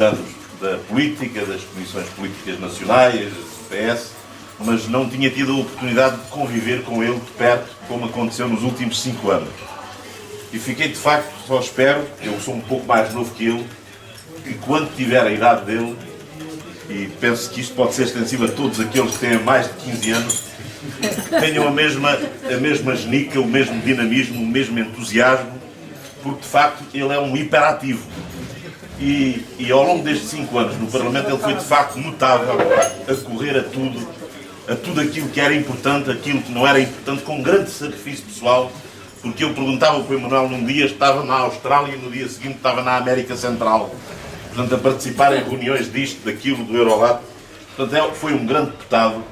anos da política, das comissões políticas nacionais, do PS, mas não tinha tido a oportunidade de conviver com ele de perto, como aconteceu nos últimos 5 anos. E fiquei, de facto, só espero, eu sou um pouco mais novo que ele, que quando tiver a idade dele, e penso que isto pode ser extensivo a todos aqueles que têm mais de 15 anos, tenham a mesma genica, o mesmo dinamismo, o mesmo entusiasmo, porque, de facto, ele é um hiperativo. E ao longo destes 5 anos no Parlamento ele foi de facto notável a correr a tudo aquilo que era importante, aquilo que não era importante, com um grande sacrifício pessoal, porque eu perguntava para o Emanuel num dia estava na Austrália e no dia seguinte estava na América Central, portanto a participar em reuniões disto, daquilo, do Eurolat. Portanto foi um grande deputado,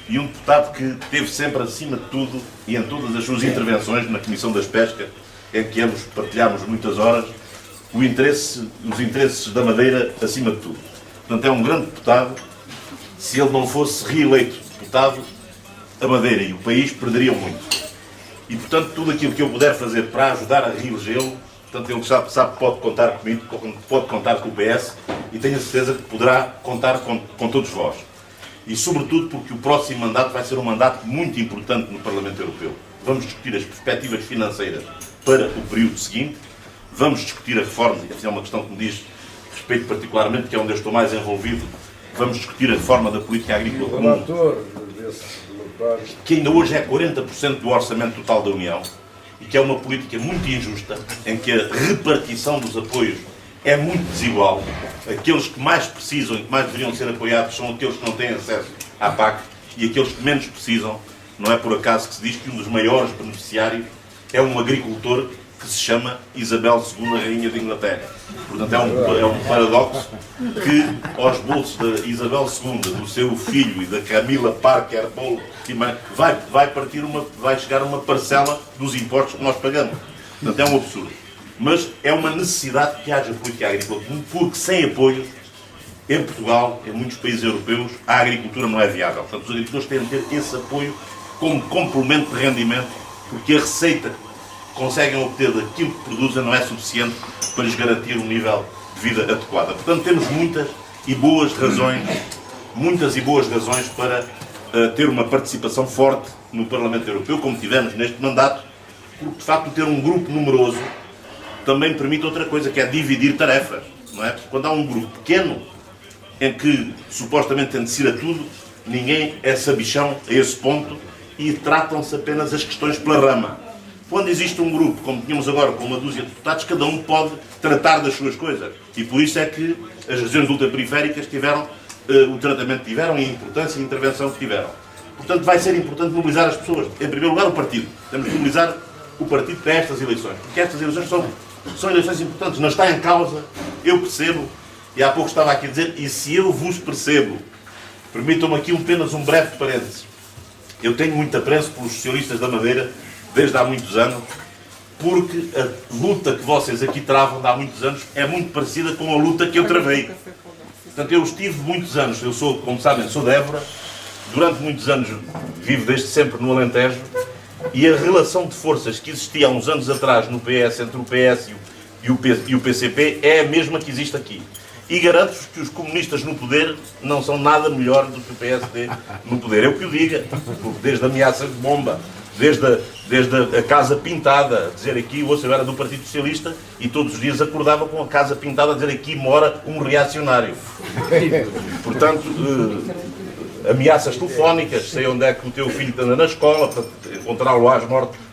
e um deputado que teve sempre acima de tudo, e em todas as suas intervenções na Comissão das Pescas, em que ambos partilhámos muitas horas, os interesses da Madeira acima de tudo. Portanto, é um grande deputado. Se ele não fosse reeleito deputado, a Madeira e o país perderiam muito. E, portanto, tudo aquilo que eu puder fazer para ajudar a reelegê-lo, portanto, ele sabe que pode contar comigo, pode contar com o PS, e tenho a certeza que poderá contar com todos vós. E, sobretudo, porque o próximo mandato vai ser um mandato muito importante no Parlamento Europeu. Vamos discutir as perspectivas financeiras para o período seguinte. Vamos discutir a reforma, e é uma questão que me diz respeito particularmente, que é onde eu estou mais envolvido. Vamos discutir a reforma da política agrícola comum, que ainda hoje é 40% do orçamento total da União, e que é uma política muito injusta, em que a repartição dos apoios é muito desigual. Aqueles que mais precisam e que mais deveriam ser apoiados são aqueles que não têm acesso à PAC, e aqueles que menos precisam. Não é por acaso que se diz que um dos maiores beneficiários é um agricultor que se chama Isabel II, Rainha de Inglaterra. Portanto, é um paradoxo que aos bolsos da Isabel II, do seu filho e da Camila Parker Bowles, vai chegar uma parcela dos impostos que nós pagamos. Portanto, é um absurdo. Mas é uma necessidade que haja política agrícola comum, porque sem apoio, em Portugal, em muitos países europeus, a agricultura não é viável. Portanto, os agricultores têm de ter esse apoio como complemento de rendimento, porque a receita conseguem obter daquilo que produzem não é suficiente para lhes garantir um nível de vida adequado. Portanto, temos muitas e boas razões para ter uma participação forte no Parlamento Europeu, como tivemos neste mandato, porque, de facto, ter um grupo numeroso também permite outra coisa, que é dividir tarefas. Não é? Porque quando há um grupo pequeno, em que supostamente tem de ser a tudo, ninguém é sabichão a esse ponto e tratam-se apenas as questões pela rama. Quando existe um grupo, como tínhamos agora, com uma dúzia de deputados, cada um pode tratar das suas coisas. E por isso é que as regiões ultraperiféricas tiveram o tratamento que tiveram e a importância e a intervenção que tiveram. Portanto, vai ser importante mobilizar as pessoas. Em primeiro lugar, o partido. Temos de mobilizar o partido para estas eleições. Porque estas eleições são eleições importantes. Não está em causa, eu percebo, e há pouco estava aqui a dizer, e se eu vos percebo, permitam-me aqui apenas um breve parênteses. Eu tenho muito apreço pelos socialistas da Madeira, desde há muitos anos, porque a luta que vocês aqui travam de há muitos anos é muito parecida com a luta que eu travei. Portanto, eu estive muitos anos, eu sou, como sabem, sou de Évora, durante muitos anos vivo desde sempre no Alentejo, e a relação de forças que existia há uns anos atrás no PS, entre o PS e o PCP, é a mesma que existe aqui. E garanto-vos que os comunistas no poder não são nada melhor do que o PSD no poder. Eu que o diga, desde ameaças de bomba, desde a casa pintada, a dizer aqui, eu era do Partido Socialista e todos os dias acordava com a casa pintada a dizer aqui mora um reacionário. Portanto, ameaças telefónicas, sei onde é que o teu filho anda na escola, para encontrá-lo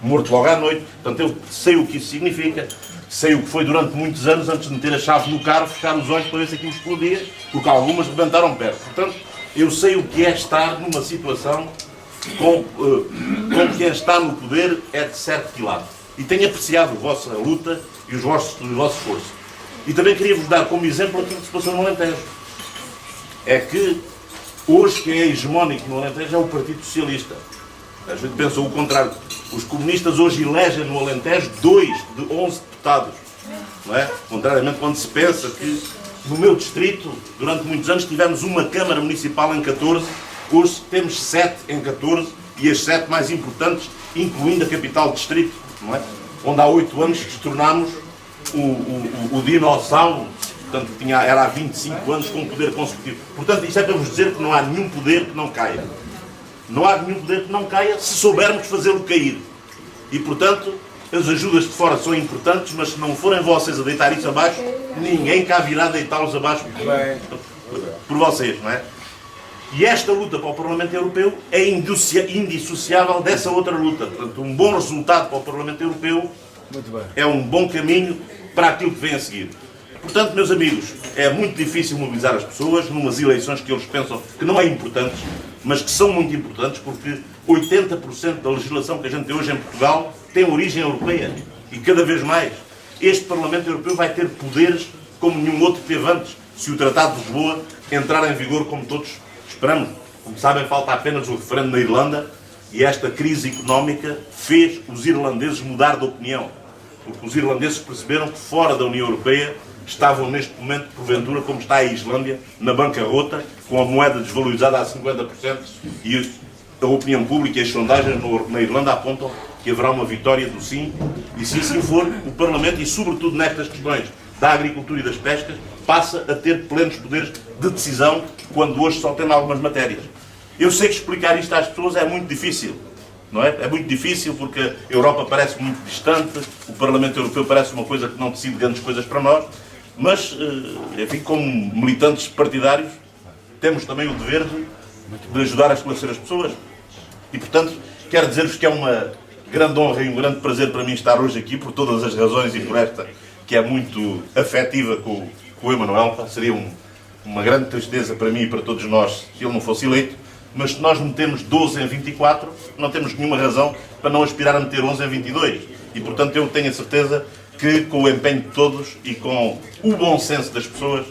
morto logo à noite. Portanto, eu sei o que isso significa, sei o que foi durante muitos anos, antes de meter a chave no carro, fechar os olhos para ver se aquilo explodia, porque algumas rebentaram perto. Portanto, eu sei o que é estar numa situação com quem está no poder é de certo quilate. E tenho apreciado a vossa luta e o vosso esforço. E também queria vos dar como exemplo aquilo que se passou no Alentejo. É que hoje quem é hegemónico no Alentejo é o Partido Socialista. A gente pensa o contrário. Os comunistas hoje elegem no Alentejo 2 de 11 deputados. Não é? Contrariamente quando se pensa que no meu distrito, durante muitos anos, tivemos uma Câmara Municipal em 14, hoje temos 7 em 14, e as 7 mais importantes, incluindo a capital distrito, não é? Onde há 8 anos destornámos o dinossauro Portanto, era há 25 anos com um poder consecutivo. Portanto, isto é para vos dizer que não há nenhum poder que não caia. Não há nenhum poder que não caia se soubermos fazê-lo cair. E, portanto, as ajudas de fora são importantes, mas se não forem vocês a deitar isso abaixo, ninguém cá virá deitá-los abaixo por vocês, não é? E esta luta para o Parlamento Europeu é indissociável dessa outra luta. Portanto, um bom resultado para o Parlamento Europeu é um bom caminho para aquilo que vem a seguir. Portanto, meus amigos, é muito difícil mobilizar as pessoas numas eleições que eles pensam que não é importantes, mas que são muito importantes porque 80% da legislação que a gente tem hoje em Portugal tem origem europeia. E cada vez mais. Este Parlamento Europeu vai ter poderes como nenhum outro teve antes, se o Tratado de Lisboa entrar em vigor como todos esperamos. Como sabem, falta apenas o referendo na Irlanda e esta crise económica fez os irlandeses mudar de opinião. Porque os irlandeses perceberam que fora da União Europeia estavam neste momento, porventura, como está a Islândia, na bancarrota, com a moeda desvalorizada a 50%, e a opinião pública e as sondagens na Irlanda apontam que haverá uma vitória do sim, e se assim for, o Parlamento, e sobretudo nestas questões da agricultura e das pescas, passa a ter plenos poderes de decisão, quando hoje só tem algumas matérias. Eu sei que explicar isto às pessoas é muito difícil, não é? É muito difícil porque a Europa parece muito distante, o Parlamento Europeu parece uma coisa que não decide grandes coisas para nós, mas, enfim, como militantes partidários, temos também o dever de ajudar a esclarecer as pessoas. E, portanto, quero dizer-vos que é uma grande honra e um grande prazer para mim estar hoje aqui, por todas as razões e por esta, que é muito afetiva com o Emanuel. Seria uma grande tristeza para mim e para todos nós se ele não fosse eleito, mas se nós metemos 12 em 24, não temos nenhuma razão para não aspirar a meter 11 em 22. E, portanto, eu tenho a certeza que com o empenho de todos e com o bom senso das pessoas,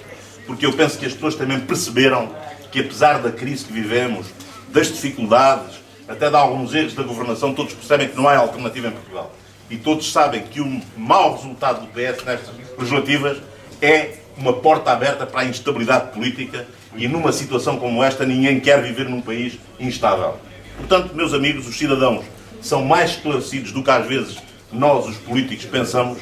porque eu penso que as pessoas também perceberam que, apesar da crise que vivemos, das dificuldades, até de alguns erros da governação, todos percebem que não há alternativa em Portugal. E todos sabem que o mau resultado do PS nestas legislativas é uma porta aberta para a instabilidade política, e numa situação como esta ninguém quer viver num país instável. Portanto, meus amigos, os cidadãos são mais esclarecidos do que às vezes nós, os políticos, pensamos.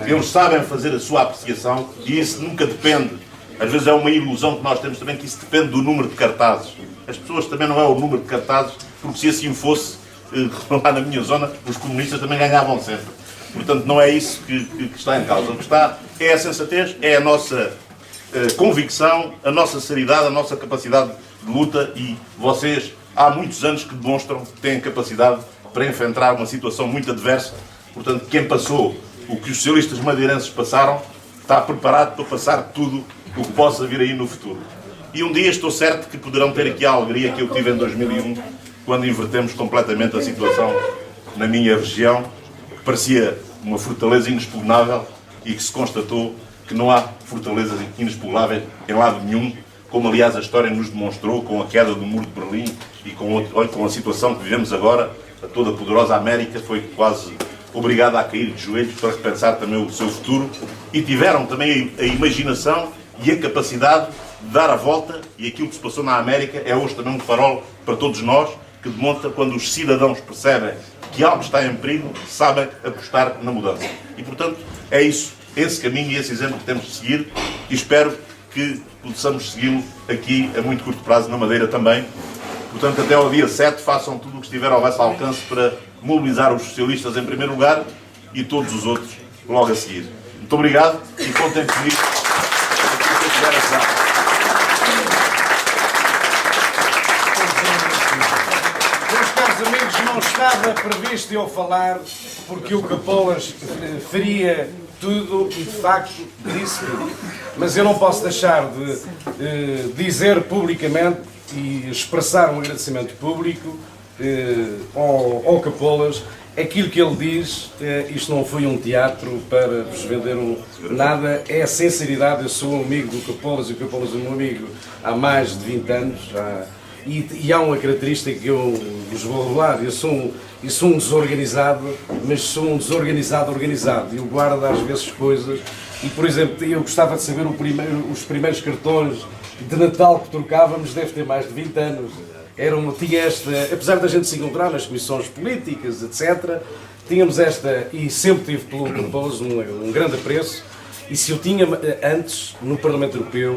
Eles sabem fazer a sua apreciação e isso nunca depende. Às vezes é uma ilusão que nós temos também, que isso depende do número de cartazes. As pessoas também não é o número de cartazes, porque se assim fosse, lá na minha zona, os comunistas também ganhavam sempre. Portanto, não é isso que está em causa. O que está é a sensatez, é a nossa convicção, a nossa seriedade, a nossa capacidade de luta, e vocês há muitos anos que demonstram que têm capacidade para enfrentar uma situação muito adversa. Portanto, quem passou o que os socialistas madeirenses passaram está preparado para passar tudo o que possa vir aí no futuro. E um dia estou certo que poderão ter aqui a alegria que eu tive em 2001, quando invertemos completamente a situação na minha região, que parecia uma fortaleza inexpugnável e que se constatou que não há fortalezas inexpugnáveis em lado nenhum, como aliás a história nos demonstrou com a queda do Muro de Berlim e com a situação que vivemos agora. A toda poderosa América foi quase obrigada a cair de joelhos para repensar também o seu futuro, e tiveram também a imaginação e a capacidade de dar a volta, e aquilo que se passou na América é hoje também um farol para todos nós, que demonstra quando os cidadãos percebem que algo está em perigo, sabem apostar na mudança. E, portanto, é isso, esse caminho e esse exemplo que temos de seguir, e espero que possamos segui-lo aqui a muito curto prazo na Madeira também. Portanto, até ao dia 7 façam tudo o que estiver ao vosso alcance para mobilizar os socialistas em primeiro lugar e todos os outros logo a seguir. Muito obrigado e contem comigo. Meus caros amigos, não estava previsto eu falar, porque o Capolas faria tudo e de facto disse, mas eu não posso deixar de dizer publicamente e expressar um agradecimento público ao Capolas. Aquilo que ele diz, isto não foi um teatro para vos vender nada, é a sinceridade. Eu sou um amigo do Capolas e o Capolas é um amigo há mais de 20 anos. E há uma característica que eu vos vou revelar. Eu sou um desorganizado, mas sou um desorganizado organizado. Eu guardo às vezes coisas. E, por exemplo, eu gostava de saber os primeiros cartões de Natal que trocávamos, deve ter mais de 20 anos. Tinha esta, apesar da gente se encontrar nas comissões políticas, etc., tínhamos esta, e sempre tive pelo Capolas um grande apreço, E se eu tinha antes, no Parlamento Europeu,